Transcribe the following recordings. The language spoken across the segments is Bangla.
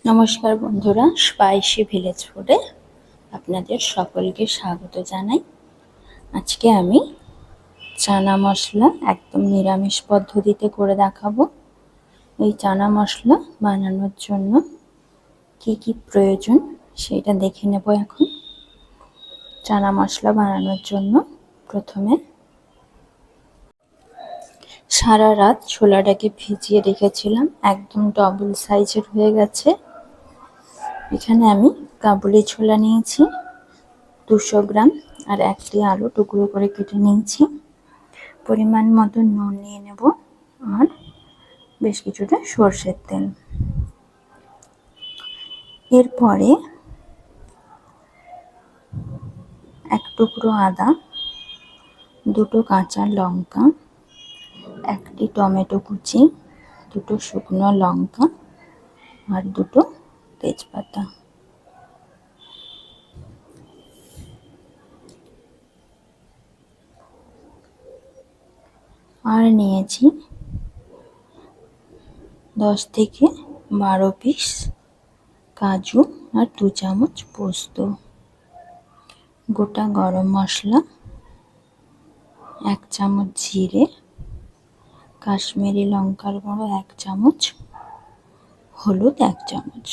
নমস্কার বন্ধুরা, স্পাইসি ভিলেজ ফুডে আপনাদের সকলকে স্বাগত জানাই। আজকে আমি চানা মশলা একদম নিরামিষ পদ্ধতিতে করে দেখাবো। এই চানা মশলা বানানোর জন্য কি কি প্রয়োজন সেটা দেখে নেব এখন। চানা মশলা বানানোর জন্য প্রথমে সারা রাত ছোলাটাকে ভিজিয়ে রেখেছিলাম, একদম ডবল সাইজের হয়ে গেছে। এখানে আমি কাবুলি ছোলা নিয়েছি 200 গ্রাম, আর একটি আলু টুকরো করে কেটে নিয়েছি। পরিমাণ মতো নুন নিয়ে নেব, আর বেশ কিছুটা সর্ষের তেল। এরপরে এক টুকরো আদা, দুটো কাঁচা লঙ্কা, একটি টমেটো কুচি, দুটো শুকনো লঙ্কা, আর দুটো তেজপাতা। আর নিয়েছি 10 থেকে 12 পিস কাজু, আর 2 চামচ পোস্ত। গোটা গরম মশলা 1 চামচ, জিরে, কাশ্মীরি লঙ্কার গুঁড়ো 1 চামচ, হলুদ 1 চামচ।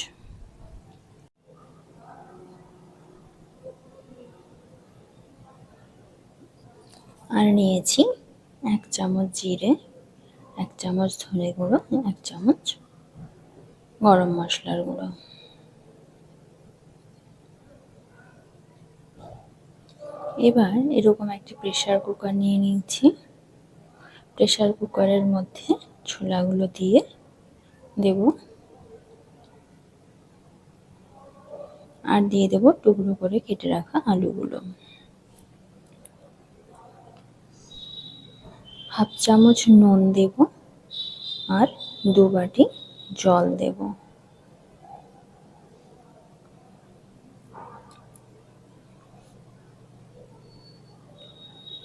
আর নিয়েছি 1 চামচ জিরে, 1 চামচ ধনে গুঁড়ো, 1 চামচ গরম মশলার গুঁড়ো। এবার এরকম একটি প্রেসার কুকার নিয়ে নিয়েছি। প্রেসার কুকারের মধ্যে ছোলাগুলো দিয়ে দেব, আর দিয়ে দেব টুকরো করে কেটে রাখা আলুগুলো। 1/2 চামচ নুন দেব, আর 2 বাটি জল দেব।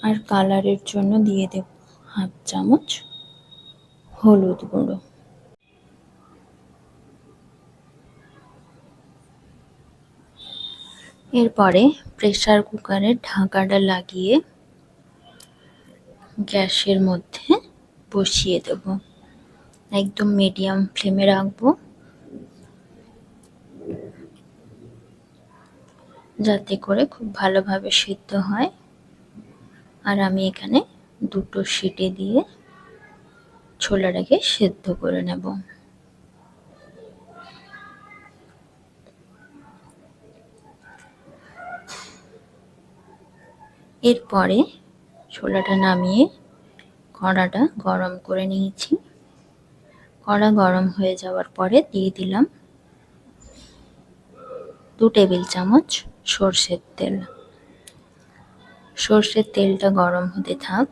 আর কালারের জন্য দিয়ে দেব 1/2 চামচ হলুদ গুঁড়ো। এরপরে প্রেসার কুকারের ঢাকাটা লাগিয়ে গ্যাসের মধ্যে বসিয়ে দেব। একদম মিডিয়াম ফ্লেমে রাখবো, যাতে করে খুব ভালোভাবে সিদ্ধ হয়। আর আমি এখানে 2টো সিটি দিয়ে ছোলাটাকে সেদ্ধ করে নেব। এরপরে ছোলাটা নামিয়ে কড়াটা গরম করে নিয়েছি। কড়া গরম হয়ে যাওয়ার পরে দিয়ে দিলাম 2 টেবিল চামচ সর্ষের তেল। সর্ষের তেলটা গরম হতে থাক।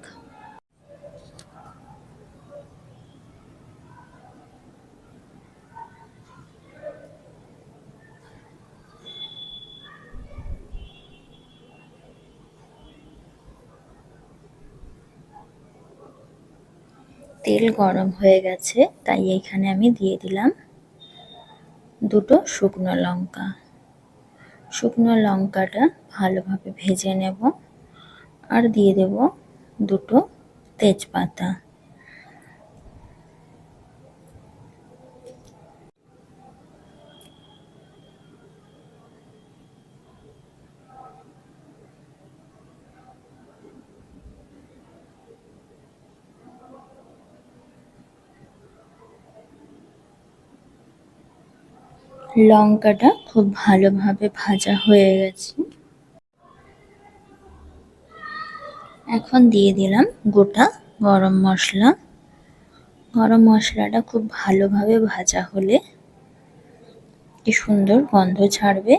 তেল গরম হয়ে গেছে, তাই এখানে আমি দিয়ে দিলাম 2টো শুকনো লঙ্কা। শুকনো লঙ্কাটা ভালোভাবে ভেজে নেব, আর দিয়ে দেব 2টো তেজপাতা। লঙ্কাটা খুব ভালোভাবে ভাজা হয়ে গেছে। এখন দিয়ে দিলাম গোটা গরম মশলা। গরম মশলাটা খুব ভালোভাবে ভাজা হলে কি সুন্দর গন্ধ ছাড়বে।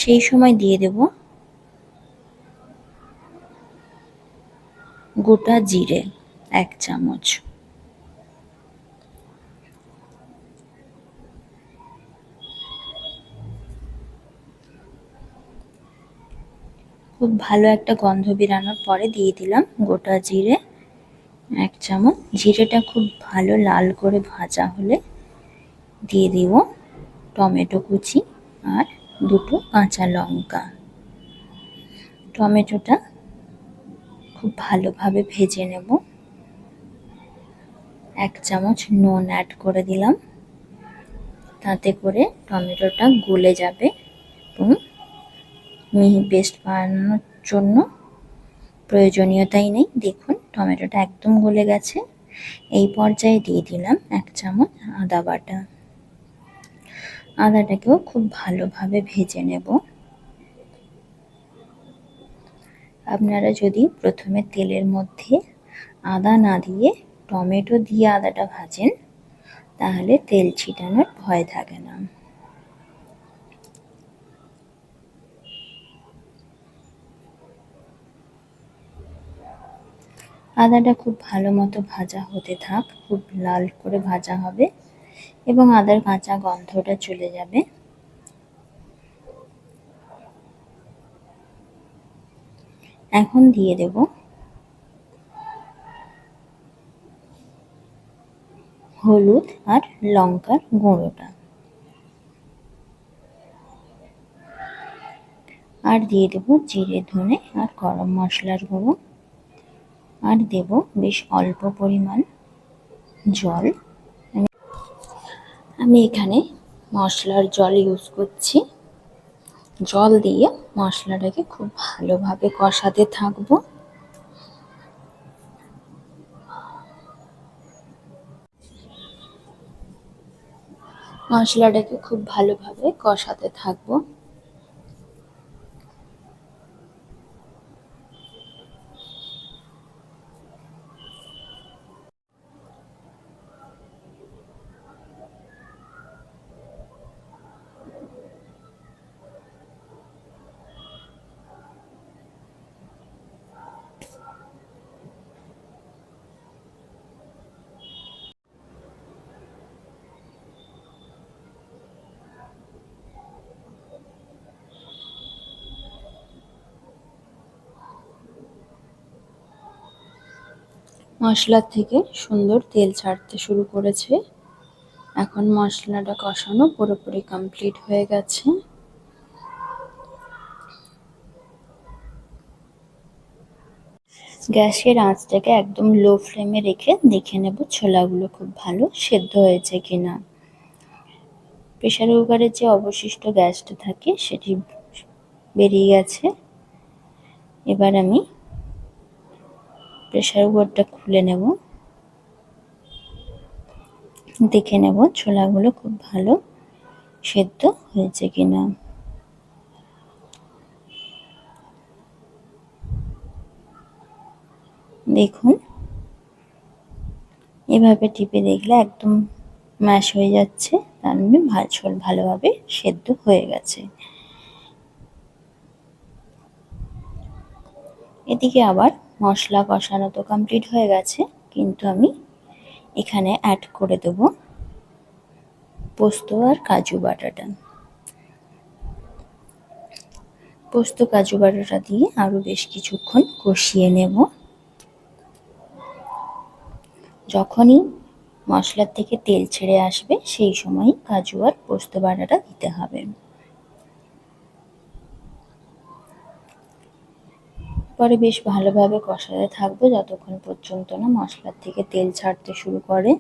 সেই সময় দিয়ে দেব গোটা জিরে 1 চামচ। খুব ভালো একটা গন্ধ বেরানোর পরে দিয়ে দিলাম গোটা জিরে 1 চামচ। জিরেটা খুব ভালো লাল করে ভাজা হলে দিয়ে দিব টমেটো কুচি আর দুটো কাঁচা লঙ্কা। টমেটোটা খুব ভালোভাবে ভেজে নেব। 1 চামচ নুন অ্যাড করে দিলাম, তাতে করে টমেটোটা গলে যাবে এবং মিহি পেস্ট বানানোর জন্য প্রয়োজনীয়তাই নেই। দেখুন টমেটোটা একদম গলে গেছে। এই পর্যায়ে দিয়ে দিলাম 1 চামচ আদা বাটা। আদাটাকেও খুব ভালোভাবে ভেজে নেব। আপনারা যদি প্রথমে তেলের মধ্যে আদা না দিয়ে টমেটো দিয়ে আদাটা ভাজেন, তাহলে তেল ছিটানোর ভয় থাকে না। আদাটা খুব ভালো মতো ভাজা হতে থাক, খুব লাল করে ভাজা হবে এবং আদার কাঁচা গন্ধটা চলে যাবে। এখন দিয়ে দেব হলুদ আর লঙ্কার গুঁড়োটা, আর দিয়ে দেব জিরে ধনে আর গরম মশলার গুঁড়ো, আর দেব বেশ অল্প পরিমাণ জল। আমি এখানে মশলার জল ইউজ করছি। জল দিয়ে মশলাটাকে খুব ভালোভাবে কষাতে থাকবো। মশলাটাকে খুব ভালোভাবে কষাতে থাকবো। মশলার থেকে সুন্দর তেল ছাড়তে শুরু করেছে। এখন মশলাটা কষানো পুরোপুরি কমপ্লিট হয়ে গেছে। গ্যাসের আঁচটাকে একদম লো ফ্লেমে রেখে দেখে নেব ছোলাগুলো খুব ভালো সেদ্ধ হয়েছে কিনা। প্রেসার কুকারের যে অবশিষ্ট গ্যাসটা থাকে সেটি বেরিয়ে গেছে। এবার আমি প্রেসার কুকারটা খুলে নেব, দেখে নেব ছোলাগুলো খুব ভালো সেদ্ধ হয়েছে কিনা। দেখুন এভাবে টিপে দেখলে একদম ম্যাশ হয়ে যাচ্ছে, তার মানে ঝোল ভালোভাবে সেদ্ধ হয়ে গেছে। এদিকে আবার মশলা কষানো তো কমপ্লিট হয়ে গেছে, কিন্তু আমি এখানে অ্যাড করে দেব পোস্ত আর কাজু বাটাটা। পোস্ত কাজু বাটাটা দিয়ে আরো বেশ কিছুক্ষণ কষিয়ে নেব। যখনই মশলার থেকে তেল ছেড়ে আসবে সেই সময় কাজু আর পোস্ত বাটাটা দিতে হবে। পরে বেশ ভালোভাবে কষাতে থাকবো যতক্ষণ পর্যন্ত না মশলার থেকে তেল ছাড়তে শুরু করে।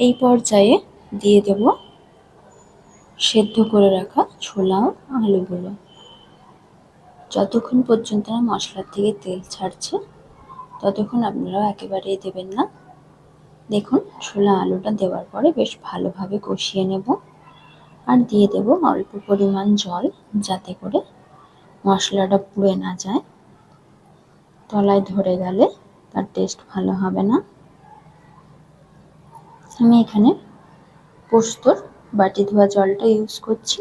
এই পর্যায়ে দিয়ে দেব সেদ্ধ করে রাখা ছোলা ও আলুগুলো। যতক্ষণ পর্যন্ত না মশলার থেকে তেল ছাড়ছে ততক্ষণ আপনারা একেবারেই দেবেন না। দেখুন ছোলা আলুটা দেওয়ার পরে বেশ ভালোভাবে কষিয়ে নেব। আর দিয়ে দেব অল্প পরিমাণ জল, যাতে করে মশলাটা পুড়ে না যায়। তলায় ধরে গেলে তার টেস্ট ভালো হবে না। আমি এখানে পোস্তর বাটি ধোয়া জলটা ইউজ করছি।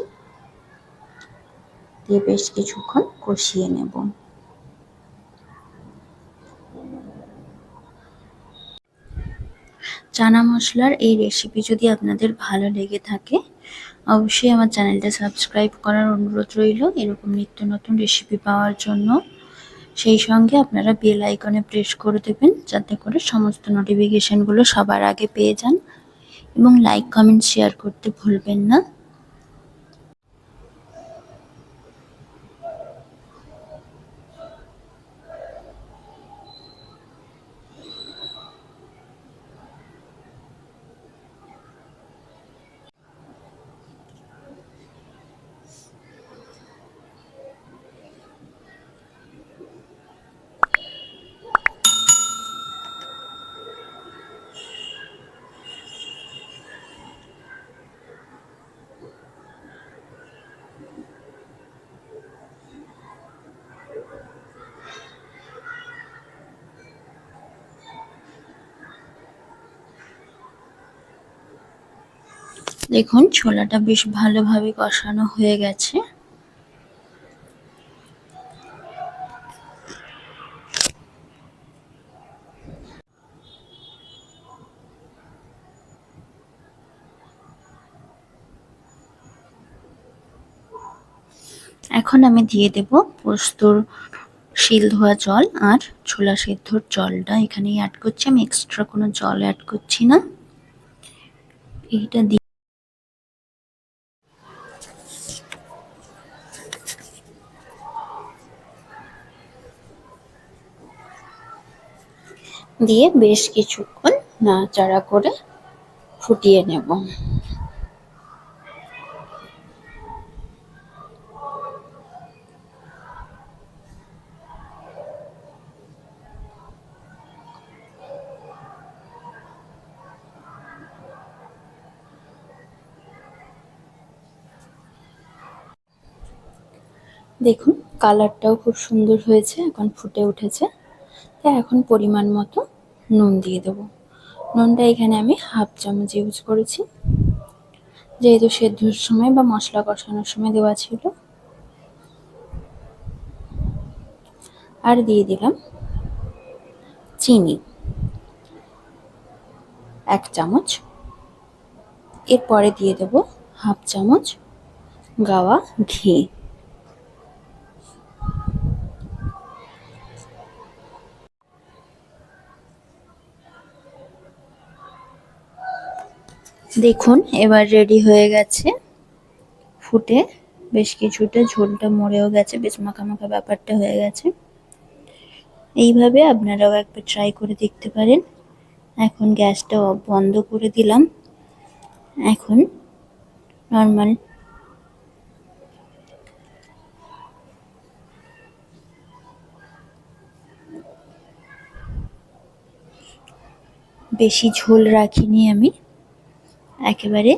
দিয়ে বেশ কিছুক্ষণ কষিয়ে নেব। চানা মশলার এই রেসিপি যদি আপনাদের ভালো লেগে থাকে অবশ্যই আমার চ্যানেলটা সাবস্ক্রাইব করার অনুরোধ রইল এরকম নিত্য নতুন রেসিপি পাওয়ার জন্য। সেই সঙ্গে আপনারা বেল আইকনে প্রেস করে দেবেন, যাতে করে সমস্ত নোটিফিকেশনগুলো সবার আগে পেয়ে যান। এবং লাইক কমেন্ট শেয়ার করতে ভুলবেন না। দেখুন ছোলাটা বেশ ভালোভাবে কষানো হয়ে গেছে। এখন আমি দিয়ে দেব পোস্তর শিল ধোয়া জল আর ছোলা সেদ্ধর জলটা এখানেই অ্যাড করছি। আমি এক্সট্রা কোনো জল অ্যাড করছি না। এইটা দিয়ে বেশ কিছুক্ষণ নাড়াচাড়া করে ফুটিয়ে নেব। দেখুন কালারটাও খুব সুন্দর হয়েছে, এখন ফুটে উঠেছে। তাই এখন পরিমাণ মতো নুন দিয়ে দেবো। নুনটা এখানে আমি হাফ চামচ ইউজ করেছি, যেহেতু সেদ্ধর সময় বা মশলা কষানোর সময় দেওয়া ছিল। আর দিয়ে দিলাম চিনি 1 চামচ। এরপরে দিয়ে দেব হাফ চামচ গাওয়া ঘি। দেখুন এবার রেডি হয়ে গেছে ফুটে। বেশ কিছুটা ঝোলটা মরেও গেছে, বেশ মাখা মাখা ব্যাপারটা হয়ে গেছে। এইভাবে আপনারাও একবার ট্রাই করে দেখতে পারেন। এখন গ্যাসটা বন্ধ করে দিলাম। এখন নর্মাল বেশি ঝোল রাখিনি আমি, একেবারে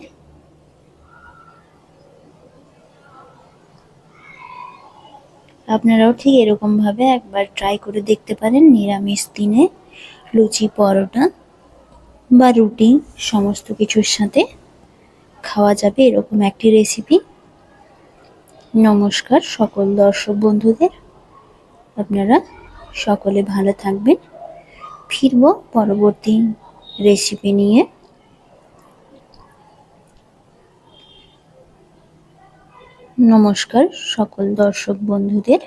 আপনারাও ঠিক এরকম ভাবে একবার ট্রাই করে দেখতে পারেন। নিরামিষ দিনে লুচি, পরোটা বা রুটি সমস্ত কিছুর সাথে খাওয়া যাবে এরকম একটি রেসিপি। নমস্কার সকল দর্শক বন্ধুদের, আপনারা সকলে ভালো থাকবেন। ফিরবো পরবর্তী রেসিপি নিয়ে। নমস্কার সকল দর্শক বন্ধুদের।